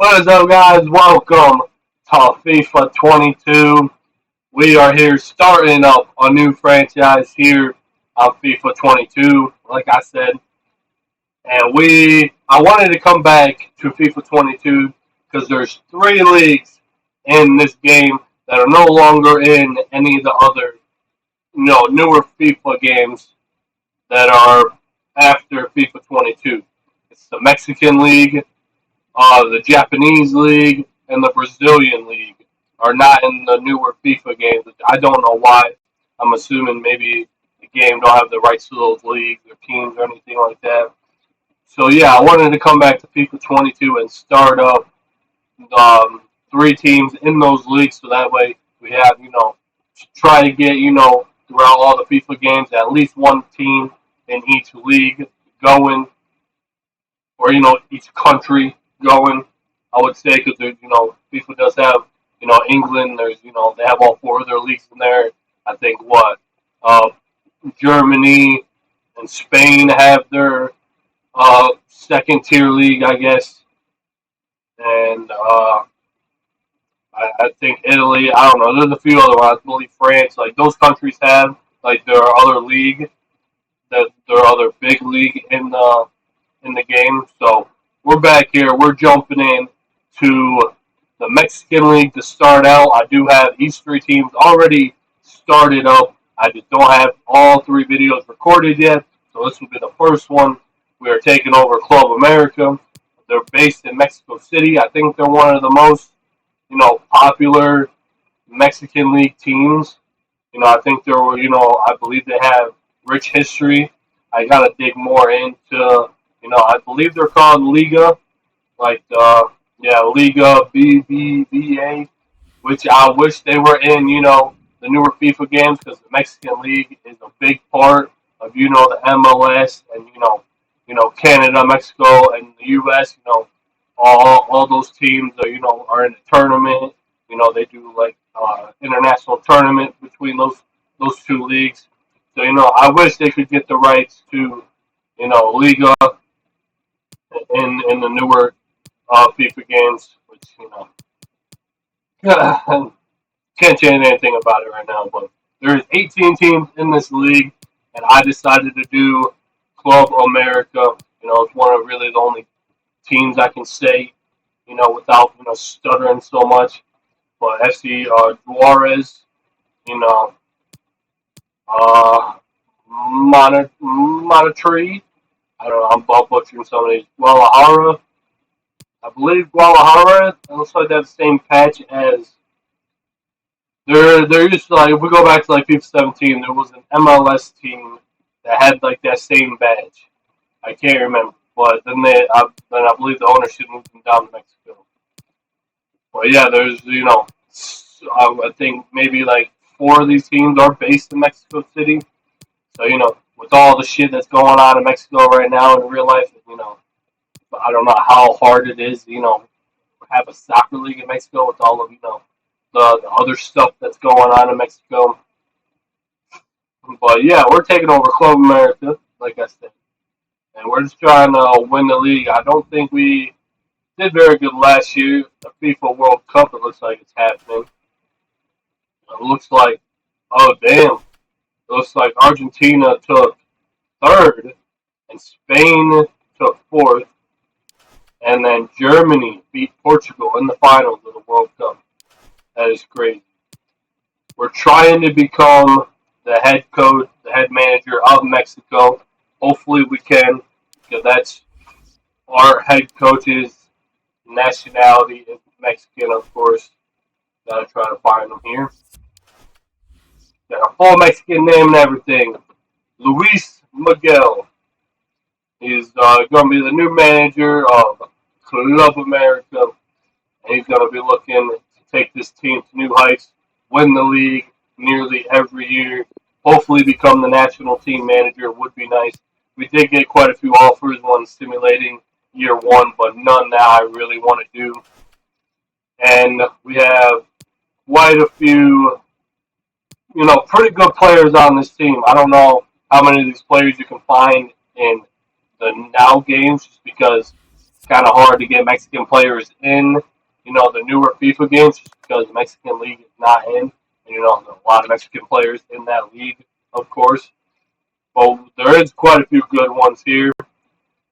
What is up, guys? Welcome to FIFA 22. We are here starting up a new franchise here on FIFA 22, like I said. And I wanted to come back to FIFA 22 because there's three leagues in this game that are no longer in any of the other, newer FIFA games that are after FIFA 22. It's the Mexican League, the Japanese League, and the Brazilian League are not in the newer FIFA games. I don't know why. I'm assuming maybe the game don't have the rights to those leagues or teams or anything like that. So yeah, I wanted to come back to FIFA 22 and start up three teams in those leagues, so that way we have try to get throughout all the FIFA games at least one team in each league going, or each country going. I would say because FIFA does have England. There's they have all four of their leagues in there. I think uh, Germany and Spain have their second tier league, I guess, and I think Italy. I don't know. There's a few other ones. I believe France. Like those countries have like their other league, their other big league in the game. So we're back here. We're jumping in to the Mexican League to start out. I do have each three teams already started up. I just don't have all three videos recorded yet. So this will be the first one. We are taking over Club America. They're based in Mexico City. I think they're one of the most, popular Mexican League teams. I think they're, I believe they have rich history. I gotta dig more into, I believe they're called Liga, like Liga BBVA, which I wish they were in, the newer FIFA games because the Mexican League is a big part of, the MLS and Canada, Mexico, and the U.S. All those teams are are in a tournament. They do like international tournament between those two leagues. So I wish they could get the rights to Liga in the newer FIFA games, which can't change anything about it right now. But there's 18 teams in this league, and I decided to do Club America. It's one of really the only teams I can say, without stuttering so much. But FC Juarez, you know, uh, Monterrey. I don't know. I'm butchering some of these. Guadalajara. I believe Guadalajara. It looks like they have the same patch as they're used to, like, if we go back to like FIFA 17, there was an MLS team that had like that same badge. I can't remember, but then I believe the ownership moved them down to Mexico. But yeah, there's I think maybe like four of these teams are based in Mexico City. So with all the shit that's going on in Mexico right now in real life, I don't know how hard it is, have a soccer league in Mexico with all of the other stuff that's going on in Mexico. But yeah, we're taking over Club America, like I said, and we're just trying to win the league. I don't think we did very good last year. The FIFA World Cup, it looks like it's happening. It looks like, oh damn, it looks like Argentina took third, and Spain took fourth, and then Germany beat Portugal in the finals of the World Cup. That is crazy. We're trying to become the head coach, the head manager of Mexico. Hopefully we can, because that's our head coach's nationality is Mexican, of course. Gotta try to find him here. Got a full Mexican name and everything. Luis Miguel. He's going to be the new manager of Club America. And he's going to be looking to take this team to new heights, win the league nearly every year, hopefully become the national team manager. Would be nice. We did get quite a few offers, one stimulating year one, but none that I really want to do. And we have quite a few, pretty good players on this team. I don't know how many of these players you can find in the now games, just because kind of hard to get Mexican players in, the newer FIFA games just because the Mexican League is not in. And, there's a lot of Mexican players in that league, of course. But there is quite a few good ones here.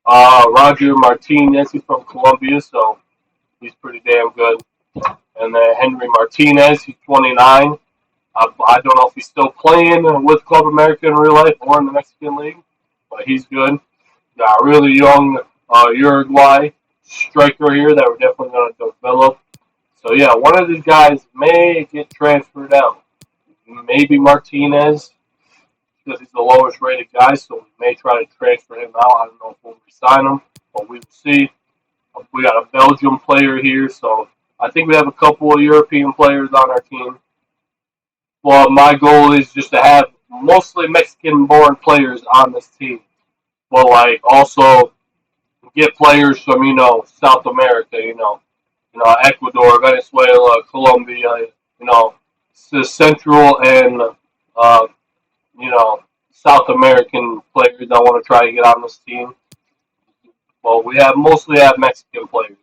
Roger Martinez, he's from Colombia, so he's pretty damn good. And then Henry Martinez, he's 29. I don't know if he's still playing with Club America in real life or in the Mexican League, but he's good. Got a really young Uruguay striker here that we're definitely going to develop. So yeah, one of these guys may get transferred out. Maybe Martinez, because he's the lowest rated guy, so we may try to transfer him out. I don't know if we'll resign him, but we will see. We got a Belgium player here, so I think we have a couple of European players on our team. Well, my goal is just to have mostly Mexican-born players on this team. But also get players from South America, Ecuador, Venezuela, Colombia, Central and South American players I want to try to get on this team. Well, we mostly have Mexican players.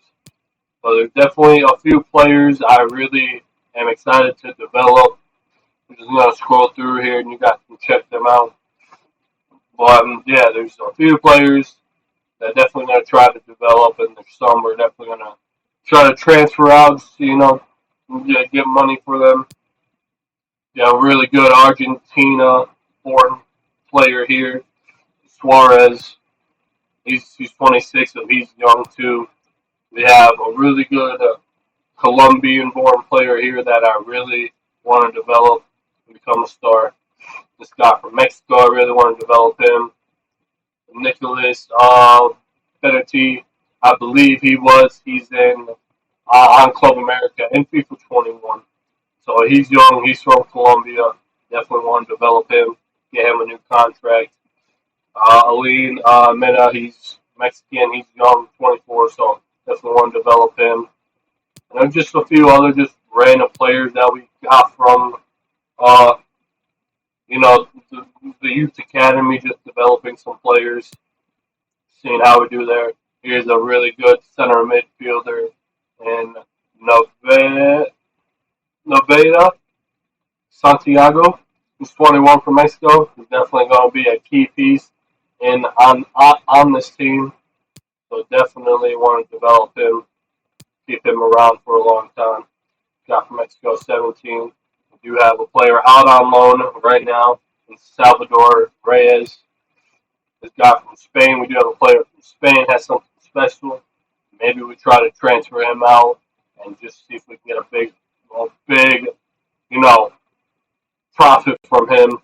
So there's definitely a few players I really am excited to develop. I'm just going to scroll through here and you guys can check them out. But yeah, there's a few players that definitely going to try to develop, and there's some we're definitely going to try to transfer out, get money for them. Yeah, really good Argentina-born player here, Suarez. He's 26, so he's young too. We have a really good Colombian-born player here that I really want to develop and become a star. This guy from Mexico, I really want to develop him. Nicholas Benetti, I believe he's in on Club America in FIFA 21. So he's young, he's from Colombia. Definitely want to develop him, get him a new contract. Aline Mena, he's Mexican, he's young, 24, so definitely want to develop him. And then just a few other just random players that we got from, the youth academy, just developing some players, seeing how we do there. Here's a really good center midfielder in Noveda Santiago. He's 21 from Mexico. He's definitely going to be a key piece on this team. So definitely want to develop him, keep him around for a long time. Got from Mexico 17. We do have a player out on loan right now in Salvador Reyes. This guy from Spain, we do have a player from Spain, has something special. Maybe we try to transfer him out and just see if we can get a big, profit from him.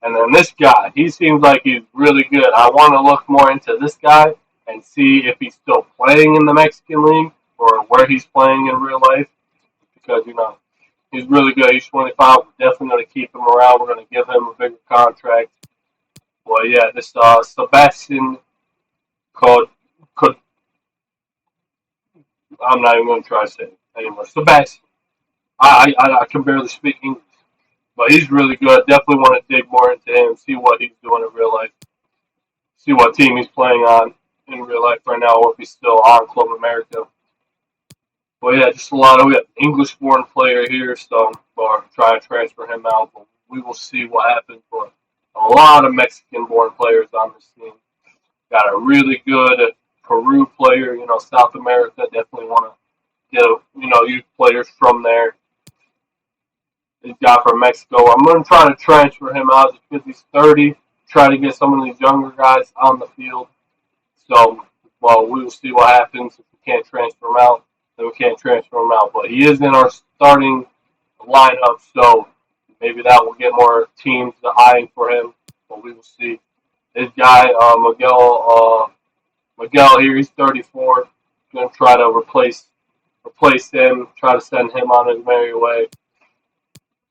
And then this guy, he seems like he's really good. I want to look more into this guy and see if he's still playing in the Mexican League or where he's playing in real life. Because, he's really good. He's 25. We're definitely going to keep him around. We're going to give him a bigger contract. Well, yeah, this Sebastian could I'm not even going to try to say it anymore. Sebastian. I can barely speak English. But he's really good. Definitely want to dig more into him, see what he's doing in real life, see what team he's playing on in real life right now, or if he's still on Club America. But yeah, just we have an English-born player here, so we're trying to transfer him out. But we will see what happens. But a lot of Mexican-born players on this team. Got a really good Peru player, South America. Definitely want to get youth players from there. This guy from Mexico. I'm going to try to transfer him out just because he's 30. Try to get some of these younger guys on the field. So, we will see what happens. If we can't transfer him out, then we can't transfer him out. But he is in our starting lineup, so maybe that will get more teams eyeing for him. But we will see. This guy, Miguel here, he's 34. Going to try to replace him. Try to send him on his merry way.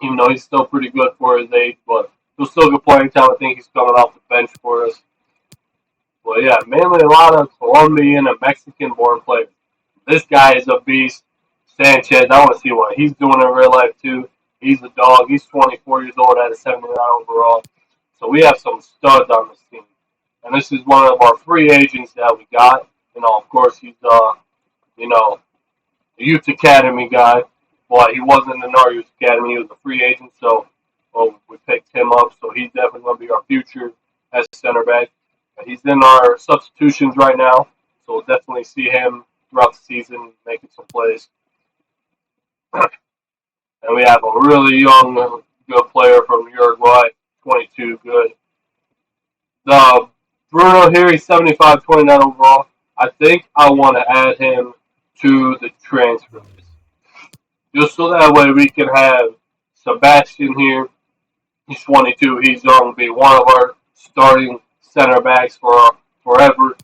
Even though he's still pretty good for his age, but he'll still get playing time. I think he's coming off the bench for us. But yeah, mainly a lot of Colombian and Mexican-born players. This guy is a beast. Sanchez, I want to see what he's doing in real life too. He's a dog. He's 24 years old at a 79 overall. So we have some studs on this team. And this is one of our free agents that we got Of course, he's you know, a youth academy guy. But he wasn't in our youth academy; he was a free agent. So, well, we picked him up. So he's definitely going to be our future as center back. He's in our substitutions right now, so we'll definitely see him throughout the season making some plays. And we have a really young, good player from Uruguay, 22, good. The Bruno here, he's 75, 29 overall. I think I want to add him to the transfer list. Just so that way we can have Sebastian here. He's 22. He's going to be one of our starting center backs for forever.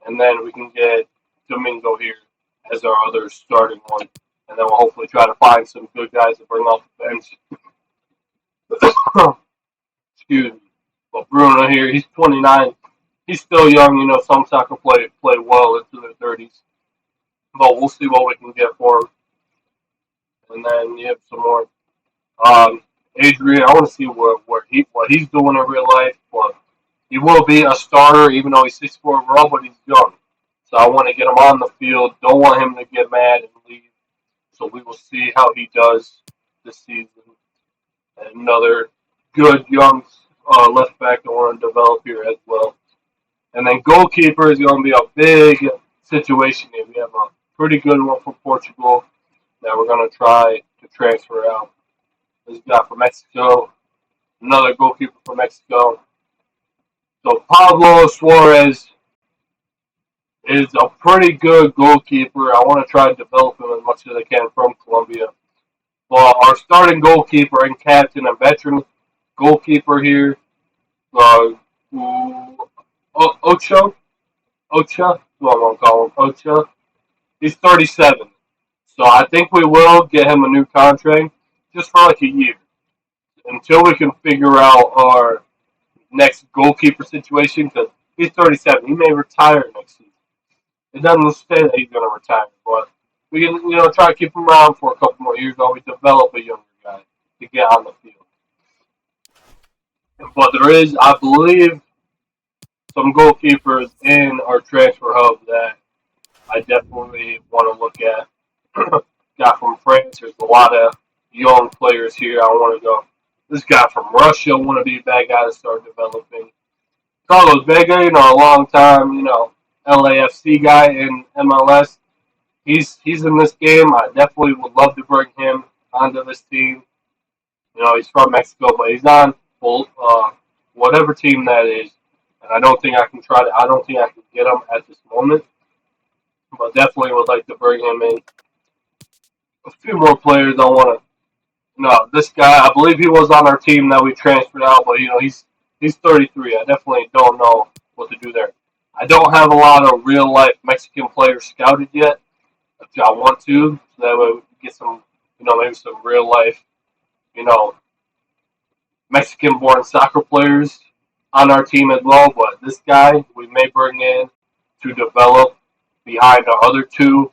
And then we can get Domingo here as our other starting one. And then we'll hopefully try to find some good guys to bring off the bench. Excuse me. But Bruno here, he's 29. He's still young. Some soccer play well into their 30s. But we'll see what we can get for him. And then you have some more. Adrian, I want to see what he's doing in real life. But he will be a starter, even though he's 6'4" overall, but he's young. So I want to get him on the field. Don't want him to get mad and leave. So we will see how he does this season. And another good young left back I want to develop here as well. And then goalkeeper is going to be a big situation here. We have a pretty good one from Portugal that we're going to try to transfer out. This guy from Mexico, another goalkeeper from Mexico. So Pablo Suarez is a pretty good goalkeeper. I want to try to develop him as much as I can from Colombia. Well, our starting goalkeeper and captain and veteran goalkeeper here, Ocha, what I want to call him, Ocha. He's 37. So I think we will get him a new contract just for like a year until we can figure out our next goalkeeper situation because he's 37. He may retire next season. It doesn't say that he's going to retire, but we can, try to keep him around for a couple more years while we develop a younger guy to get on the field. But there is, I believe, some goalkeepers in our transfer hub that I definitely want to look at. Guy from France, there's a lot of young players here. I want to go. This guy from Russia, I want to be a bad guy to start developing. Carlos Vega, a long time, LAFC guy in MLS. He's in this game. I definitely would love to bring him onto this team. He's from Mexico, but he's on whatever team that is. And I don't think I can get him at this moment. But definitely would like to bring him in. A few more players I want to. This guy, I believe he was on our team that we transferred out, but he's 33. I definitely don't know what to do there. I don't have a lot of real life Mexican players scouted yet, which I want to, so that way we can get some, maybe some real life, Mexican born soccer players on our team as well. But this guy we may bring in to develop behind our other two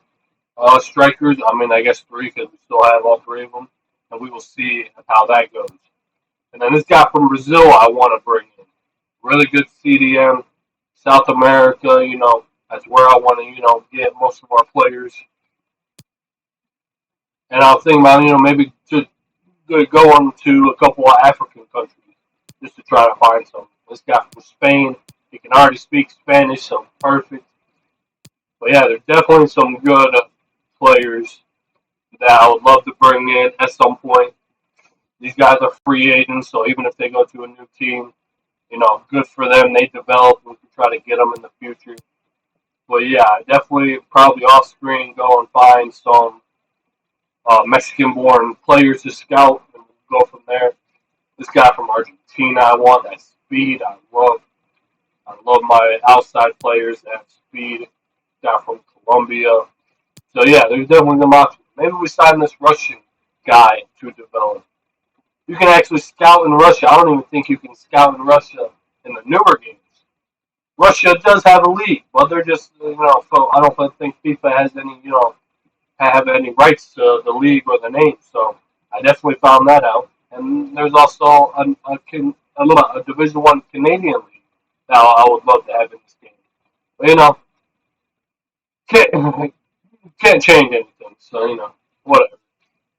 strikers. I mean, I guess three because we still have all three of them. And we will see how that goes. And then this guy from Brazil I want to bring in. Really good CDM. South America, that's where I want to, get most of our players. And I was thinking about, maybe to go on to a couple of African countries just to try to find some. This guy from Spain, he can already speak Spanish, so perfect. But yeah, there's definitely some good players that I would love to bring in at some point. These guys are free agents, so even if they go to a new team, good for them. They develop. We can try to get them in the future. But yeah, definitely probably off screen go and find some Mexican-born players to scout and go from there. This guy from Argentina, I want that speed. I love my outside players that have speed. Guy from Colombia. So yeah, there's definitely some options. Maybe we sign this Russian guy to develop. You can actually scout in Russia. I don't even think you can scout in Russia in the newer games. Russia does have a league, but they're just, so I don't think FIFA has any, have any rights to the league or the name. So I definitely found that out. And there's also a Division One Canadian league that I would love to have in this game. But, can't can't change anything. So whatever.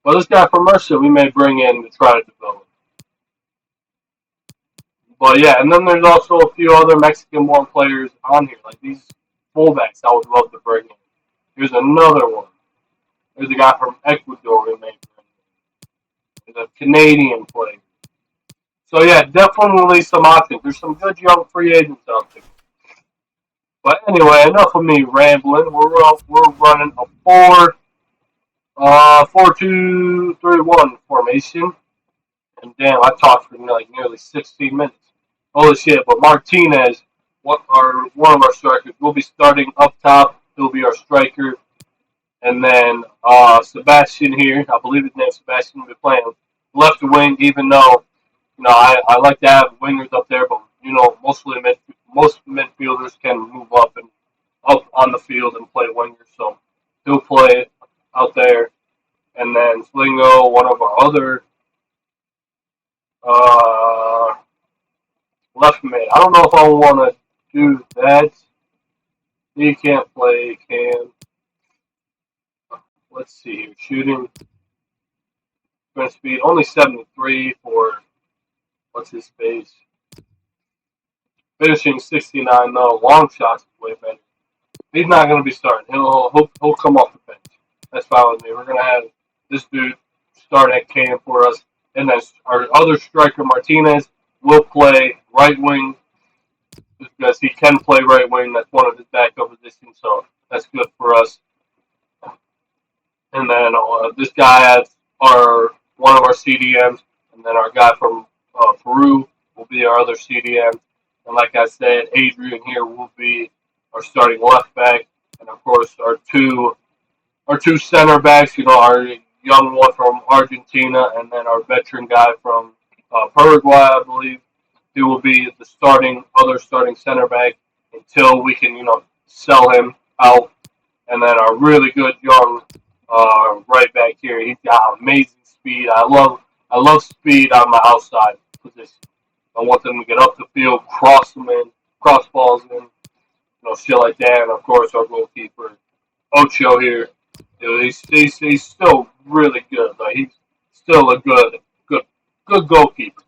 But this guy from Mercer, we may bring in to try to develop. But yeah, and then there's also a few other Mexican-born players on here, like these fullbacks. I would love to bring in. Here's another one. There's a guy from Ecuador we may bring in. There's a Canadian player. So yeah, definitely some options. There's some good young free agents out there. But anyway, enough of me rambling. We're running a 4-2-3-1 formation. And damn, I talked for like nearly 16 minutes. Holy shit! But Martinez, one of our strikers, will be starting up top. He'll be our striker, and then Sebastian here, I believe his name's Sebastian, will be playing left wing. Even though I like to have wingers up there, but most midfielders can move up on the field and play wingers. So he'll play out there, and then Slingo, one of our other uh, left mid. I don't know if I want to do that. He can't play. Can let's see here. Shooting, sprint speed, only 73 for what's his face. Finishing 69 though. Long shots is way better. He's not going to be starting. He'll come off the bench. That's fine with me. We're going to have this dude start at cam for us, and then our other striker Martinez will play right wing because he can play right wing. That's one of his backup positions, so that's good for us. And then this guy has one of our CDMs, and then our guy from Peru will be our other CDM. And like I said, Adrian here will be our starting left back, and of course our two center backs. Our young one from Argentina, and then our veteran guy from Paraguay, I believe. He will be the other starting center back until we can sell him out. And then our really good young right back here. He's got amazing speed. I love speed on my outside position. I want them to get up the field, cross balls in, shit like that. And of course, our goalkeeper Ocho here. He's still really good. Like he's still a good goalkeeper.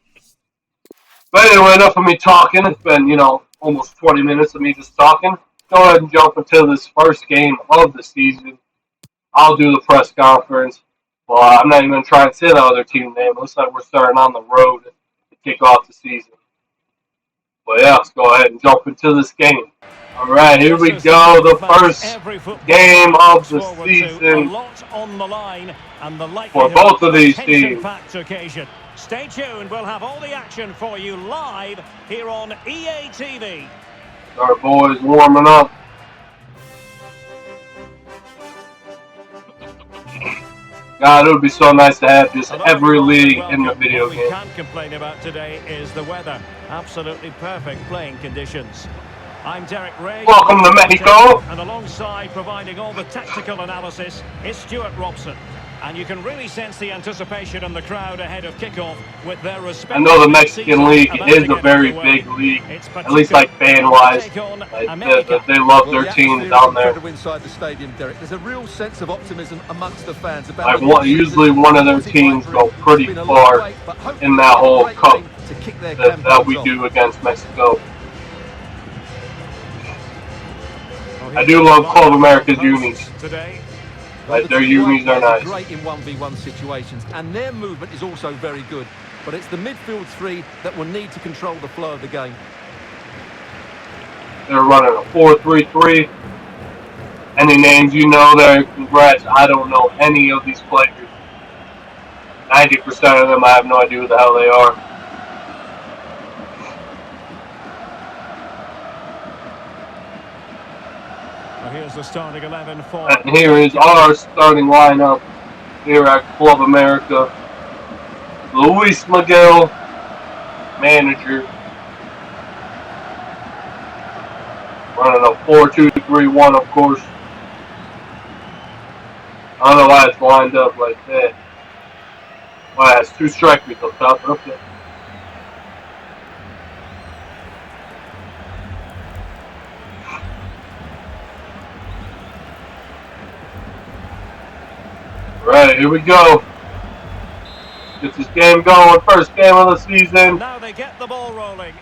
But anyway, enough of me talking. It's been almost 20 minutes of me just talking. Go ahead and jump into this first game of the season. I'll do the press conference. Well, I'm not even going to try and say the other team name. It looks like we're starting on the road to kick off the season. But yeah, let's go ahead and jump into this game. All right, here we go. The first game of the season for both of these teams. Stay tuned. We'll have all the action for you live here on EA TV. Our boys warming up. God, it would be so nice to have just every league in the video game. What we can't complain about today is the weather. Absolutely perfect playing conditions. I'm Derek Ray. Welcome to Mexico. And alongside providing all the tactical analysis is Stuart Robson. And you can really sense the anticipation in the crowd ahead of kickoff with their respect. I know the Mexican league is a very big league, at least like fan-wise. They love their teams down there. Inside the stadium, Derek. There's a real sense of optimism amongst the fans about usually one of their teams go pretty far in that whole cup that we do against Mexico. I do love Club America's unis. Like their unis are nice. Great in 1v1 situations, and their movement is also very good. But it's the midfield three that will need to control the flow of the game. They're running a 4-3-3. Any names you know there? Congrats. I don't know any of these players. 90% of them, I have no idea who the hell they are. Here's the starting 11 for. And here is our starting lineup here at Club America. Luis Miguel, manager. Running a 4-2-3-1, of course. I don't know why it's lined up like that. Why it has two strikers up top. Okay. Right, here we go. Get this game going. First game of the And season. now they get the ball rolling.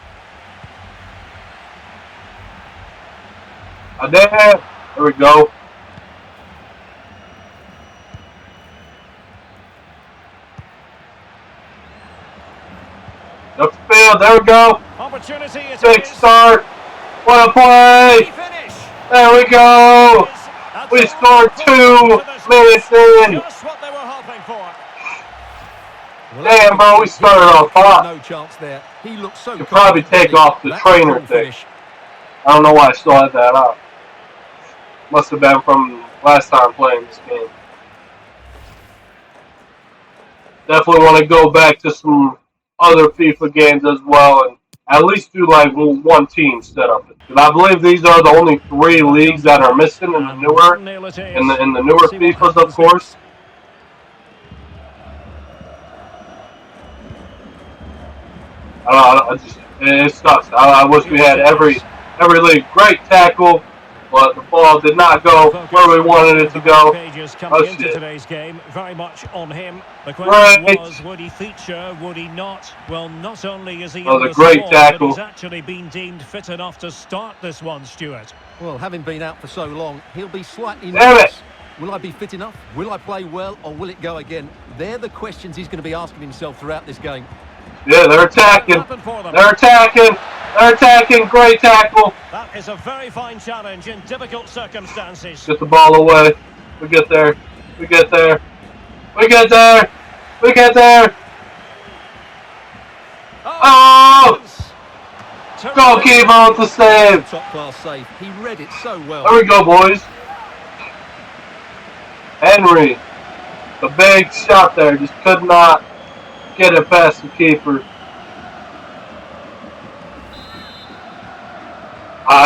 There we go. Upfield, there we go. Opportunity it Big is. start. What a Can he play. finish? There we There go. it is. A We scored delightful start 2 to this minutes race. in. Just what they were hoping for. Well, Damn, bro, we started off hot. No chance there. He looked so Could probably confident, take didn't he? off the That's a trainer cool thing. finish. I don't know why I still had that up. Must have been from last time playing this game. Definitely want to go back to some other FIFA games as well and at least do like one team setup. Because I believe these are the only 3 leagues that are missing in the And newer 1-0 it in is. the newer See what FIFAs, of happens course. next. It sucks. I wish we had every league. Great tackle, but the ball did not go where we wanted it to go. Pages coming Oh into shit! today's game, very much on him. The question was, would he feature, would he not? Well, not only is he That in was the a great squad, tackle. but he's actually been deemed fit enough to start this one, Stuart. Well, having been out for so long, he'll be slightly Damn it! nervous. Will I be fit enough? Will I play well, or will it go again? They're the questions he's going to be asking himself throughout this game. Yeah, they're attacking. They're attacking. They're attacking. Great tackle. That is a very fine challenge in difficult circumstances. Get the ball away. We get there. We get there. We get there. We get there. Oh! Goalkeeper with the save. Top class save. He read it so well. There we go, boys. Henry. The big shot there. Just could not get it past the keeper.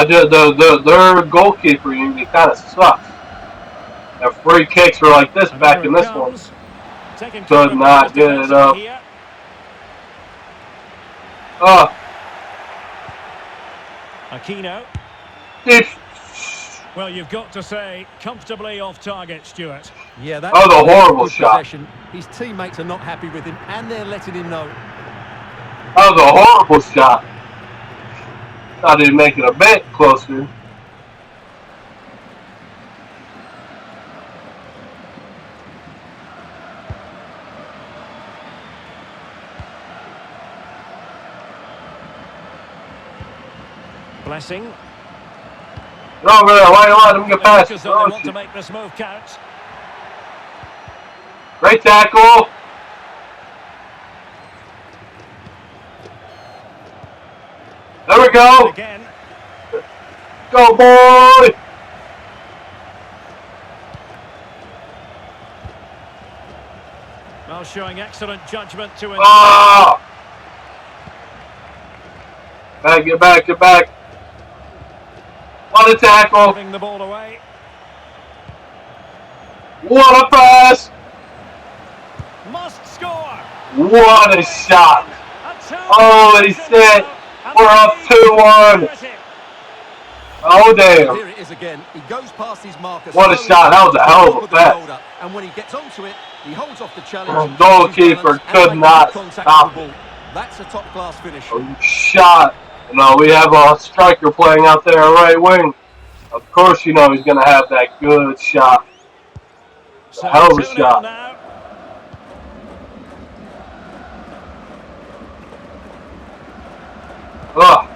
Their goalkeeper usually kind of sucks. Their free kicks were like this back in this one. Could not get it up. Aquino. Deep. Well, you've got to say, comfortably off target, Stuart. Yeah, that's a horrible shot. Possession. His teammates are not happy with him, and they're letting him know. That was a horrible shot. Thought he'd make it a bit closer. Blessing. No, over there. Why you let him get past? They want to make this move count. Great tackle. There we go. Again. Go, boy. Well, showing excellent judgment to it. Ah! Back, get back, get back. What a tackle. Giving the ball away. What a pass. Must score. What a shot. Holy shit. We're up 2-1. Oh, damn. Here it is again. He goes past his marker. What a shot. That was a hell of a pass. And when he gets onto it, he holds off the challenge. Goalkeeper could not stop it. That's a top-class finish. Shot. You know, we have a striker playing out there right wing. Of course, you know he's going to have that good shot. A hell of a shot. Now. Ugh.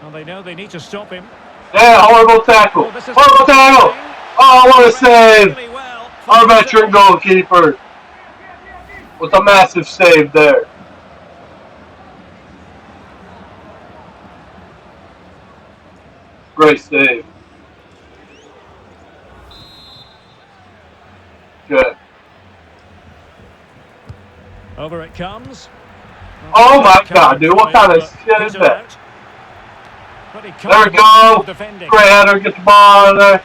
Well, they know they need to stop him. Yeah, horrible tackle. Horrible tackle. Oh, what a save. Really well. Our veteran goalkeeper with a massive save there. Great save. Good. Over it comes. Oh my god, dude. What kind of shit is that? There we go. Great header. Get the ball out of there.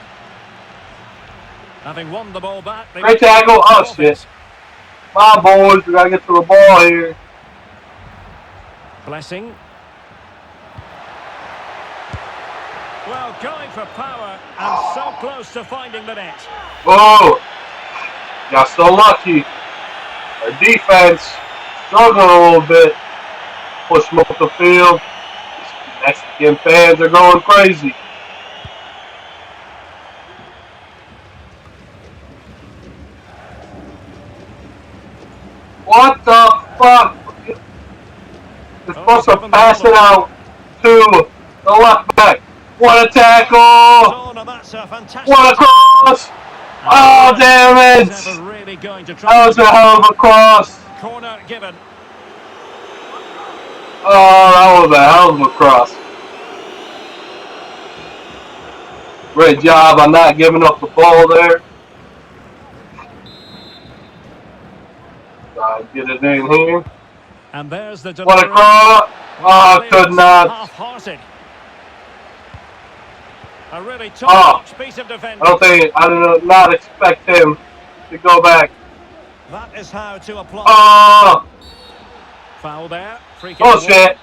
Having won the ball back. Great tackle. Oh shit. My boys, we gotta get to the ball here. Blessing. Well, going for power and so close to finding the net. Oh, got so lucky. Our defense struggling a little bit. Push them up the field. Mexican fans are going crazy. What the fuck? They're supposed to pass it out to the left back. What a tackle! What a cross! Oh, damn it! That was a hell of a cross. Corner given. Oh, that was a hell of a cross. Great job on not giving up the ball there. Get it in here. And there's the What a cross! Oh, could not. Half-hearted. A really top-notch piece of defending. I did not expect him to go back. That is how to apply. Oh! Foul there. Free kick. Oh, shit.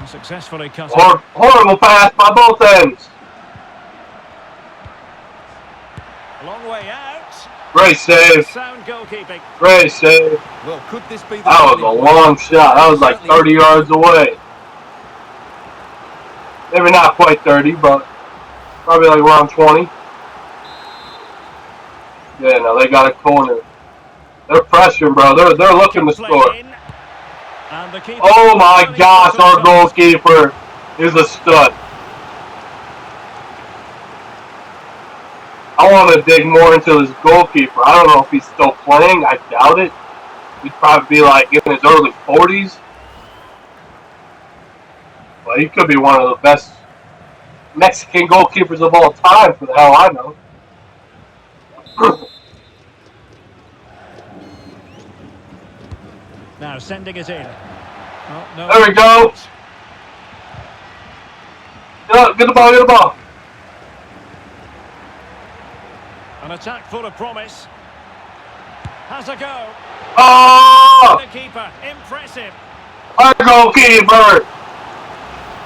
Successfully cut. Horrible pass by both ends. Long way out. Great save. Sound goalkeeping. Great save. Well, could this be the That was a long shot. That was like 30 yards away. Maybe not quite 30, but probably like around 20. Yeah, no, they got a corner. They're pressuring, bro. They're looking to score. Oh my gosh, our goalkeeper is a stud. I want to dig more into this goalkeeper. I don't know if he's still playing. I doubt it. He'd probably be like in his early 40s. But he could be one of the best Mexican goalkeepers of all time, for the hell I know. Now sending it in. Oh, no. There we go. Get the ball, get the ball. An attack full of promise. Has a go. Oh! The keeper, impressive. Our goalkeeper.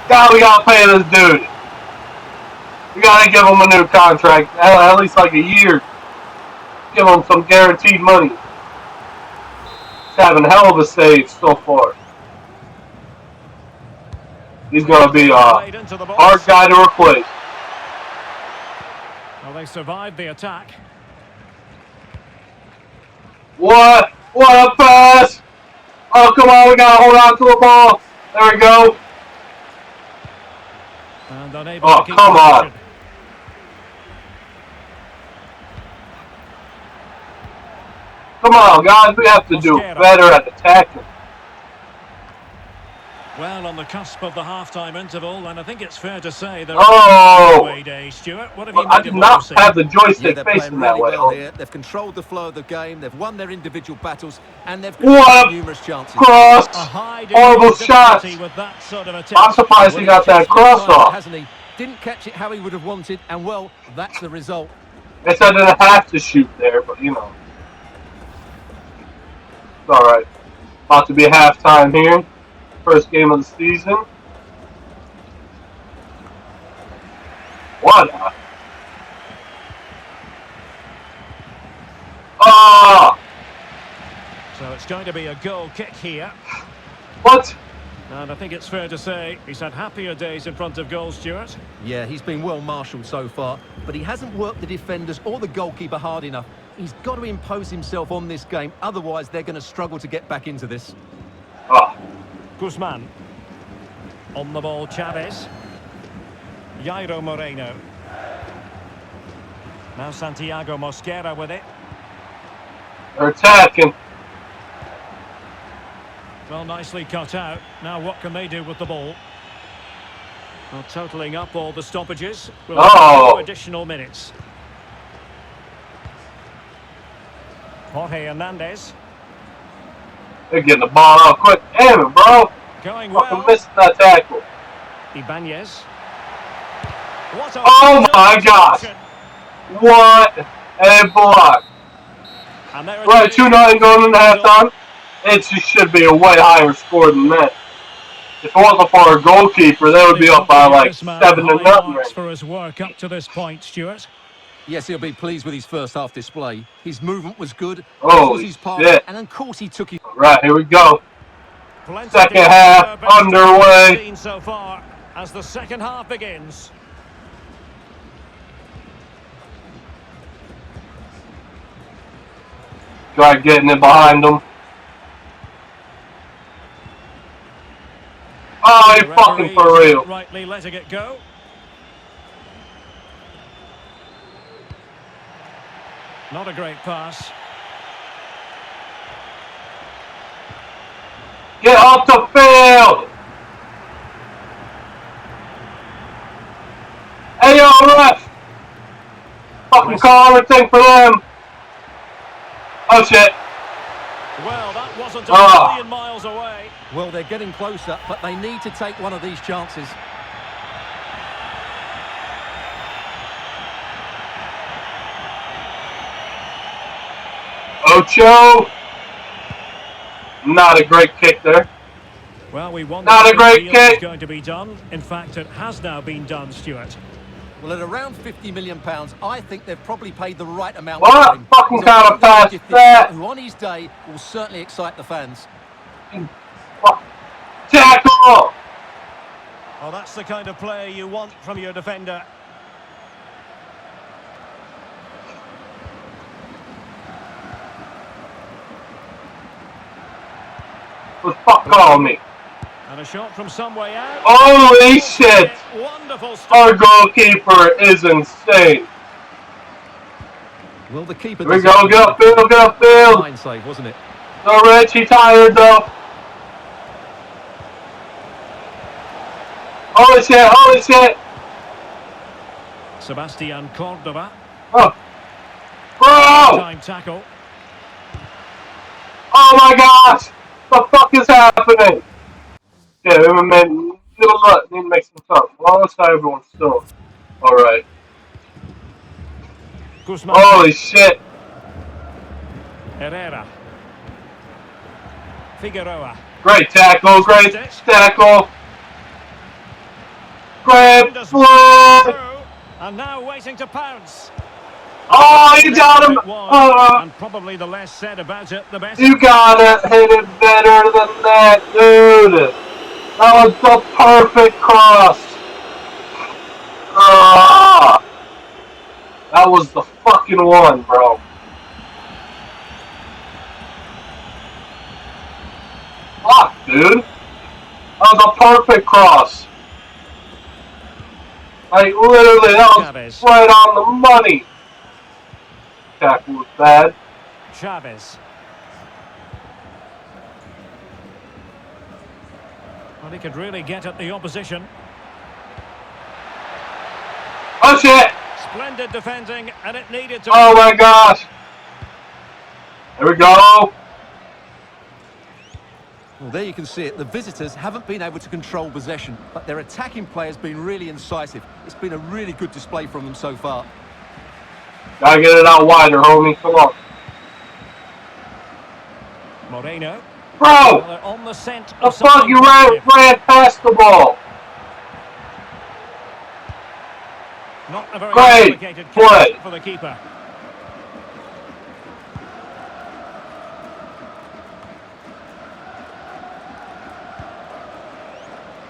God, we gotta pay this dude. We gotta give him a new contract, at least like a year. Give him some guaranteed money. He's having a hell of a save so far. He's going to be a hard guy to replace. Well, they survived the attack. What? What a pass! Oh, come on, we got to hold on to the ball. There we go. And unable oh, to keep come on. position. Come on, guys, we have to do better at attacking. Well, on the cusp of the half-time interval, and I think it's fair to say that away day, Stuart. What have you made I did not have the joystick facing that way. Well here. They've controlled the flow of the game, they've won their individual battles, and they've created numerous chances. Cross! Horrible shots! Sort of I'm surprised he got that cross off. Hasn't he? Didn't catch it how he would have wanted, and well, that's the result. Guess I didn't have to shoot there, but you know. It's alright. About to be halftime here. First game of the season. What? Oh! So it's going to be a goal kick here. What? And I think it's fair to say he's had happier days in front of goal, Stuart. Yeah, he's been well marshalled so far, but he hasn't worked the defenders or the goalkeeper hard enough. He's got to impose himself on this game, otherwise they're going to struggle to get back into this. Oh. Guzman. On the ball, Chavez. Jairo Moreno. Now Santiago Mosquera with it. They're attacking. Well, nicely cut out. Now what can they do with the ball? Well, totalling up all the stoppages. We'll have 2 additional minutes. Jorge Hernandez. They're getting the ball out quick. Damn it, bro. Going well. Fucking missed that tackle. Ibanez. Oh my gosh. What a block. And there it Right, is. 2-9 going into halftime. It just should be a way higher score than that. If it wasn't for our goalkeeper, they would be up by like 7-0 High marks right for his work up to this point, Stuart. Yes, he'll be pleased with his first half display. His movement was good, as was Holy his passing, shit. and of course he took his... Right, here we go. Plenty Second to half consider based on what underway. we've seen so far as the second half begins. Try getting it behind them. Oh, you fucking for real. Rightly letting it go. Not a great pass. Get off the field! Hey, yo, ref! Fucking call everything for them! Oh, shit. Well, that wasn't a million miles away. Well, they're getting closer, but they need to take one of these chances. Ocho! Not a great kick there. Well, we wondered Not a if great the deal was kick. going to be done. In fact, it has now been done, Stuart. Well, at around £50 million, I think they've probably paid the right amount. What fucking kind of pass is that? Who on his day will certainly excite the fans. Tackle! Well, that's the kind of play you want from your defender. What the fuck calling me? And a shot from some way out. Holy shit! Wonderful stuff. Our goalkeeper is insane. Well, the keeper... Here we go, get upfield, get upfield! Fine save, wasn't it? No, Rich, he tired though. Holy shit, holy shit! Sebastian Cordova. Oh. Bro! Time tackle. Oh my gosh! What the fuck is happening? Yeah, we need to make some stuff. Well, let's how everyone's still. Alright. Guzman. Holy shit! Herrera. Figueroa. Great tackle, great tackle! Great flag! And now waiting to pounce. Oh, you got him! And probably the less said about it, the better. You gotta hit it better than that, dude! That was the perfect cross! That was the fucking one, bro. Fuck, dude. That was a perfect cross. Like, literally, that was right on the money. Tackle was bad. Chavez. Well, he could really get at the opposition. Oh, shit! Splendid defending, and it needed to... Oh, my gosh! There we go! Well, there you can see it. The visitors haven't been able to control possession, but their attacking play has been really incisive. It's been a really good display from them so far. Gotta get it out wider, homie. Come on. Moreno. Bro! Well, they're on the scent The of fuck you ran past the ball? Not a very Great complicated play for the keeper.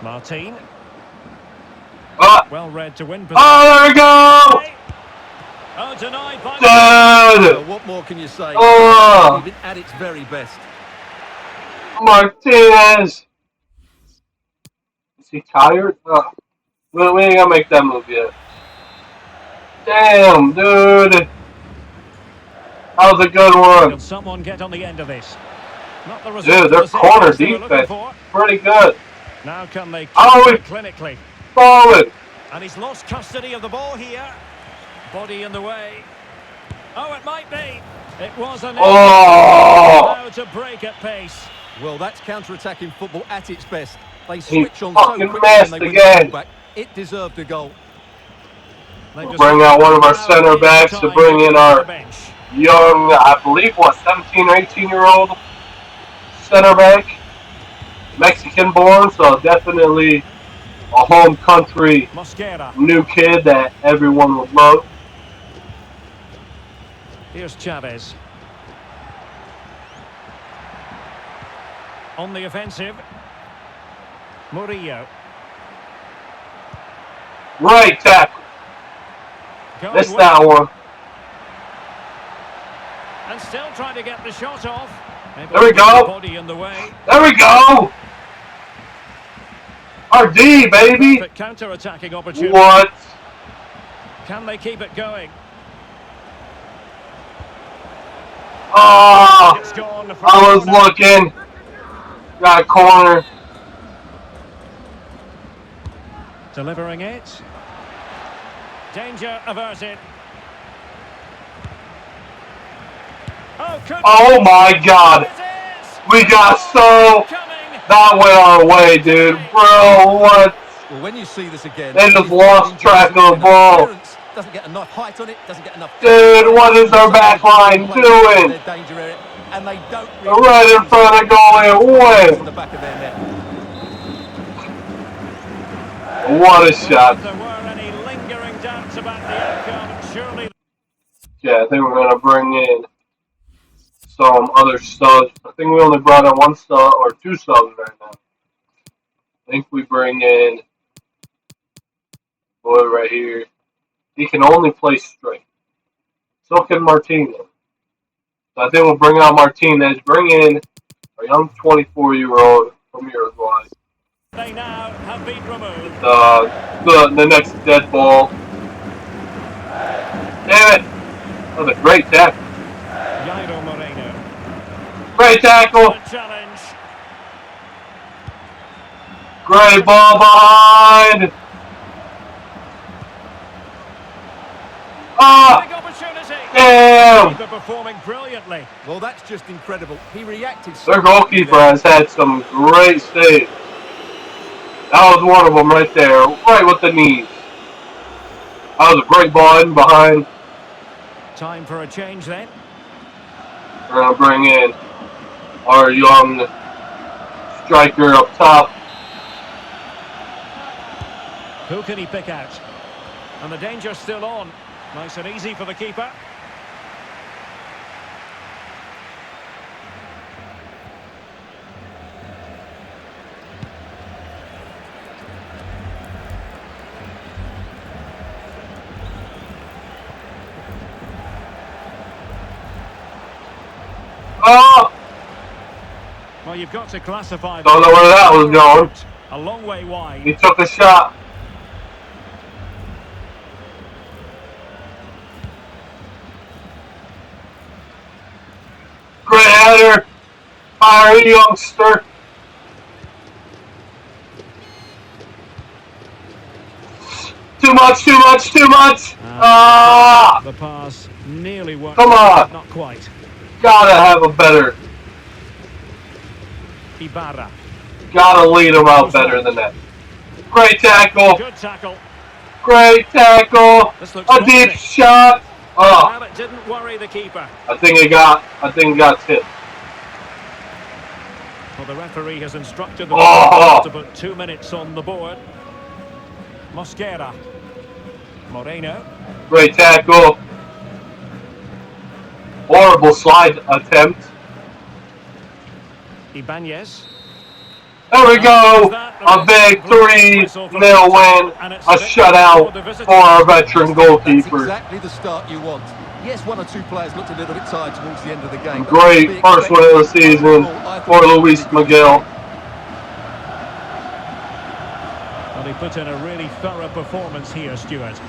Martin. Well read to win possession. Oh, there we go! Oh, denied by... Dude! What more can you say? Even at its very best. Martinez! Is he tired? We ain't gonna make that move yet. Damn, dude! That was a good one. Can someone get on the end of this? Not the Dude, their corner defense pretty good. Now can they keep it clinically? Solid. And he's lost custody of the ball here. Body in the way. Oh, it might be. It was an now to break at pace. Well, that's counter-attacking football at its best. They switch on so fucking quickly when they win the ball back. It deserved a goal. We'll bring out one of our center backs to bring in our young, I believe, 17 or 18-year-old center back, Mexican born, so definitely a home country Mosquera. new kid that everyone would love. Here's Chavez. On the offensive. Murillo. Right tackle. Going Missed well. that one. And still trying to get the shot off. Able There we to get the go. body in the way. There we go. RD, baby. Perfect counter-attacking opportunity. What? Can they keep it going? Oh, It's gone for I a was corner. looking. Got a corner. Delivering it. Danger averted. Oh, could Oh my God. It is! We got so... Coming. That went our way, dude. Bro, what? Well, when you see this again, They just he's lost track of the ball. Doesn't get enough height on it, doesn't get enough. Dude, what is our back line doing? Their danger area, and they don't Right in front of goalie. in the back of their net. What a shot. If there were any lingering doubts about the outcome, surely... Yeah, I think we're going to bring in some other subs. I think we only brought in one sub or two subs right now. I think we bring in boy right here. He can only play straight. So can Martinez. So I think we'll bring out Martinez, bring in a young 24-year-old from Uruguay. They now have been removed. The next dead ball. Damn it! That was a great tackle. Jairo Moreno. Great tackle. Good challenge. Great ball behind. Ah! Big opportunity. Damn! They're performing brilliantly. Well, that's just incredible. He reacted. Their goalkeeper has had some great saves. That was one of them right there, right with the knees. That was a great ball in behind. Time for a change then. We're going to bring in our young striker up top. Who can he pick out? And the danger's still on. Nice and easy for the keeper. Oh! Well, you've got to classify... Don't know where that was going. A long way He wide. took a shot. Great header. Fire youngster. Too much, too much, too much. Ah! The pass nearly worked. Come on. Not quite. Gotta have a better. Ibarra. Gotta lead him out better than that. Great tackle. Good tackle. Great tackle. This looks A deep promising. shot. Oh, Well, it didn't worry the keeper. I think it got tipped. Well, the referee has instructed the Oh. to put 2 minutes on the board. Mosquera. Moreno. Great tackle. Horrible slide attempt. Ibanez. There we go. A big 3-0 win. A shutout for our veteran That's goalkeeper. exactly the start you want. Yes, one or two players looked a little bit tired towards the end of the game. Great first win of the season for Luis Miguel. Well, he put in a really thorough performance here, Stuart.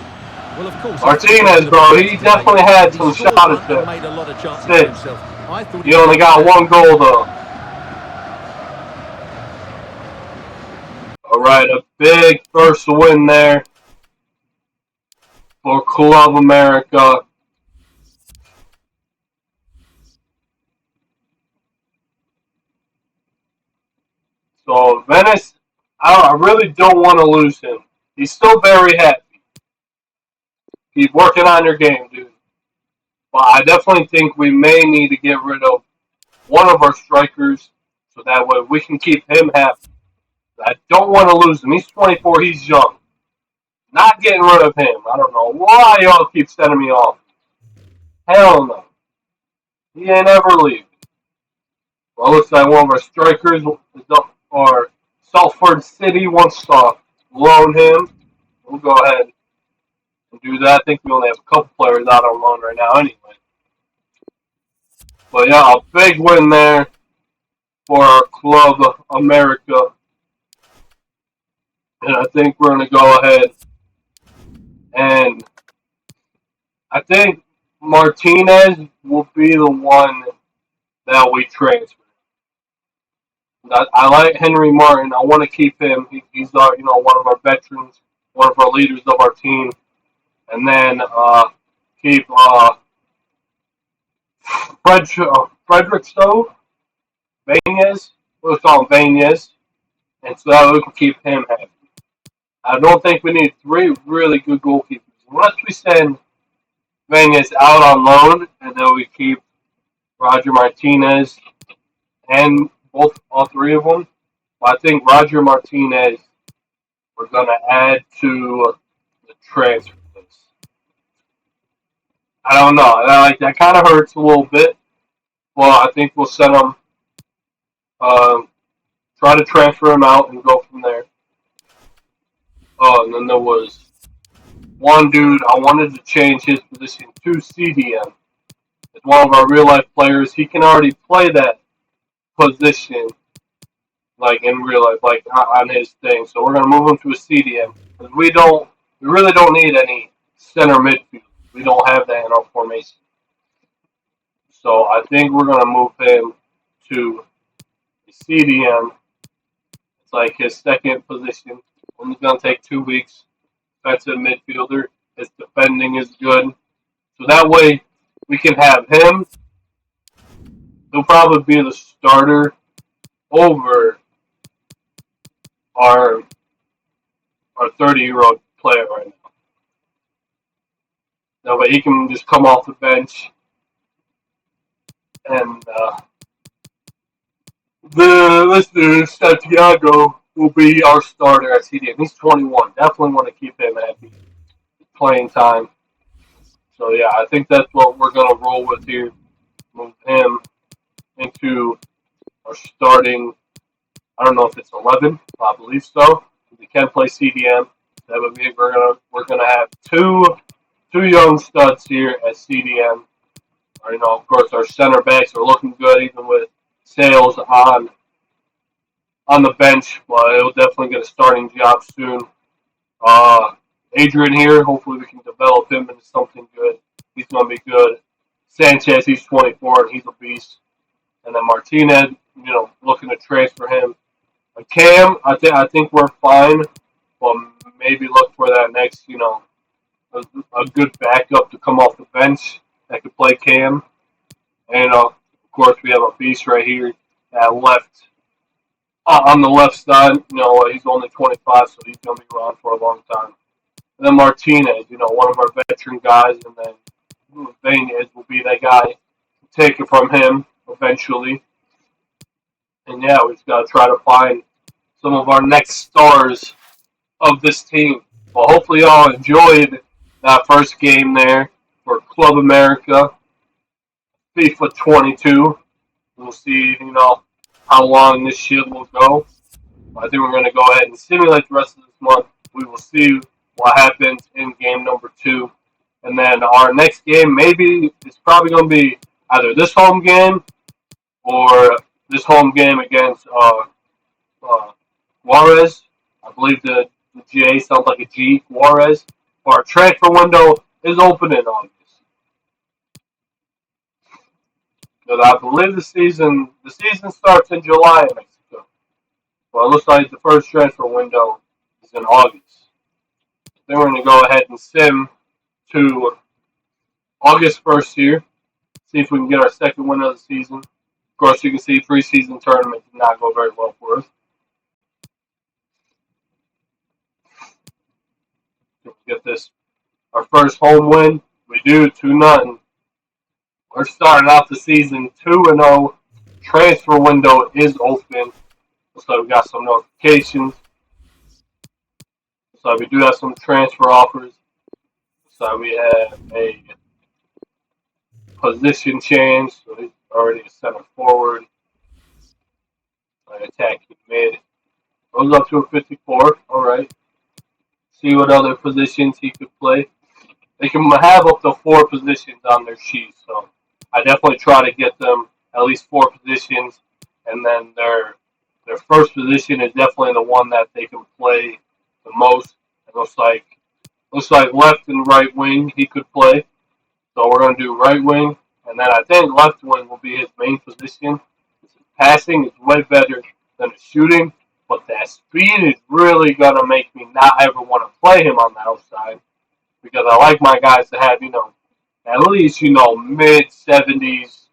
Well, of course. Martinez, bro, he definitely had some shot attempts. Made a lot of chances Six. for himself. I thought He only got one goal though. Alright, a big first win there for Club America. So Venice, I really don't want to lose him. He's still very happy. Keep working on your game, dude. But I definitely think we may need to get rid of one of our strikers so that way we can keep him happy. I don't want to lose him. He's 24. He's young. Not getting rid of him. I don't know why y'all keep sending me off. Hell no. He ain't ever leaving. Well, looks like one of our strikers, or Salford City, wants to loan him. We'll go ahead and do that. I think we only have a couple players out on loan right now anyway. But yeah, a big win there for our Club America. And I think we're going to go ahead and I think Martinez will be the one that we transfer. I like Henry Martin. I want to keep him. He's our, one of our veterans, one of our leaders of our team. And then keep Frederick Stowe, Vanez. We'll call him Vanez. And so that we can keep him happy. I don't think we need three really good goalkeepers. Unless we send Vanez out on loan, and then we keep Roger Martinez and all three of them. But I think Roger Martinez we're going to add to the transfer list. I don't know. That kind of hurts a little bit. Well, I think we'll send him, try to transfer him out and go from there. Oh, and then there was one dude I wanted to change his position to CDM. It's one of our real life players. He can already play that position, like in real life, like on his thing. So we're gonna move him to a CDM because we really don't need any center midfield. We don't have that in our formation. So I think we're gonna move him to a CDM. It's like his second position. Only gonna take 2 weeks. Defensive midfielder. His defending is good. So that way we can have him. He'll probably be the starter over our 30-year-old player right now. That way he can just come off the bench and Mr. Santiago will be our starter at CDM. He's 21. Definitely want to keep him happy. Playing time. So yeah, I think that's what we're gonna roll with here. Move him into our starting. I don't know if it's 11. I believe so. We can play CDM. That would mean we're gonna have two young studs here at CDM. Or, of course, our center backs are looking good, even with Sales on the bench. But he'll definitely get a starting job soon. Adrian here, hopefully we can develop him into something good. He's going to be good. Sanchez, he's 24 and he's a beast. And then Martinez, looking to transfer him. Cam, I think we're fine. But maybe look for that next, a good backup to come off the bench that could play Cam. And of course we have a beast right here at left. On the left side, he's only 25, so he's going to be around for a long time. And then Martinez, one of our veteran guys, and then Vanez will be that guy. Take it from him eventually. And yeah, we just got to try to find some of our next stars of this team. Well, hopefully y'all enjoyed that first game there for Club America, FIFA 22. We'll see, how long this shit will go. I think we're going to go ahead and simulate the rest of this month. We will see what happens in game number 2. And then our next game, maybe it's probably going to be either this home game or this home game against Juarez. I believe the J sounds like a G, Juarez. Our transfer window is open in August. But I believe the season starts in July in Mexico. Well, it looks like the first transfer window is in August. Then we're going to go ahead and sim to August 1st here. See if we can get our second win of the season. Of course, you can see preseason tournament did not go very well for us. Let's get this. Our first home win, we do 2-0. We're starting out the season 2-0. Transfer window is open. So we got some notifications. So we do have some transfer offers. So we have a position change. So he's already a center forward. Attacking mid. Goes up to a 54. Alright. See what other positions he could play. They can have up to 4 positions on their sheet. So I definitely try to get them at least 4 positions. And then their first position is definitely the one that they can play the most. It looks like left and right wing he could play. So we're going to do right wing, and then I think left wing will be his main position. His passing is way better than his shooting, but that speed is really going to make me not ever want to play him on the outside because I like my guys to have, at least, mid 70s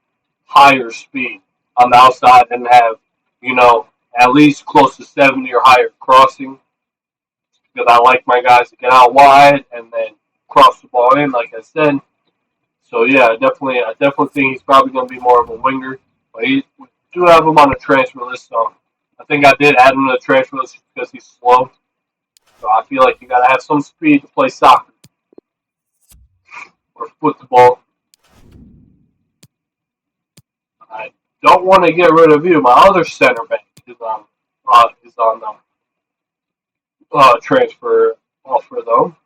higher speed on the outside and have, at least close to 70 or higher crossing because I like my guys to get out wide and then cross the ball in, like I said. So yeah, I definitely think he's probably going to be more of a winger. But we do have him on the transfer list, so I think I did add him to the transfer list because he's slow. So I feel like you got to have some speed to play soccer or football. I don't want to get rid of you. My other center back is on transfer offer though.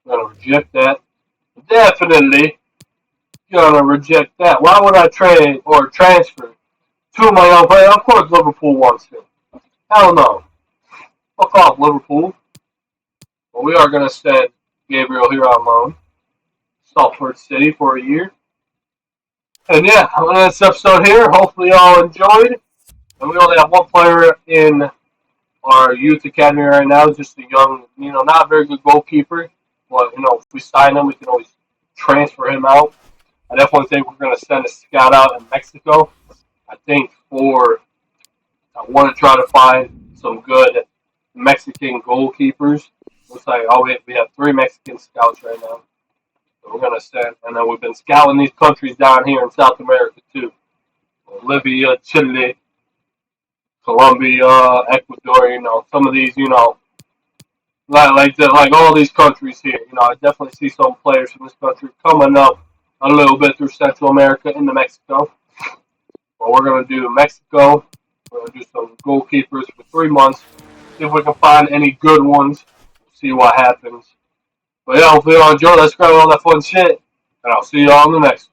I'm gonna reject that. Definitely gonna reject that. Why would I trade or transfer two of my own players? Of course, Liverpool wants him. Hell no. Fuck off, Liverpool. But we are gonna send Gabriel here on loan, Salford City for a year. And yeah, on this episode here, hopefully y'all enjoyed. And we only have one player in our youth academy right now, just a young, not very good goalkeeper. But, if we sign him, we can always transfer him out. I definitely think we're going to send a scout out in Mexico. I want to try to find some good Mexican goalkeepers. Looks like we have 3 Mexican scouts right now. So we're going to send, and then we've been scouting these countries down here in South America too. Bolivia, Chile, Colombia, Ecuador, some of these, like all these countries here. I definitely see some players from this country coming up a little bit through Central America into Mexico. But we're going to do Mexico. We're going to do some goalkeepers for 3 months. See if we can find any good ones. See what happens. But yeah, hopefully y'all enjoy. Let's grab all that fun shit. And I'll see y'all on the next one.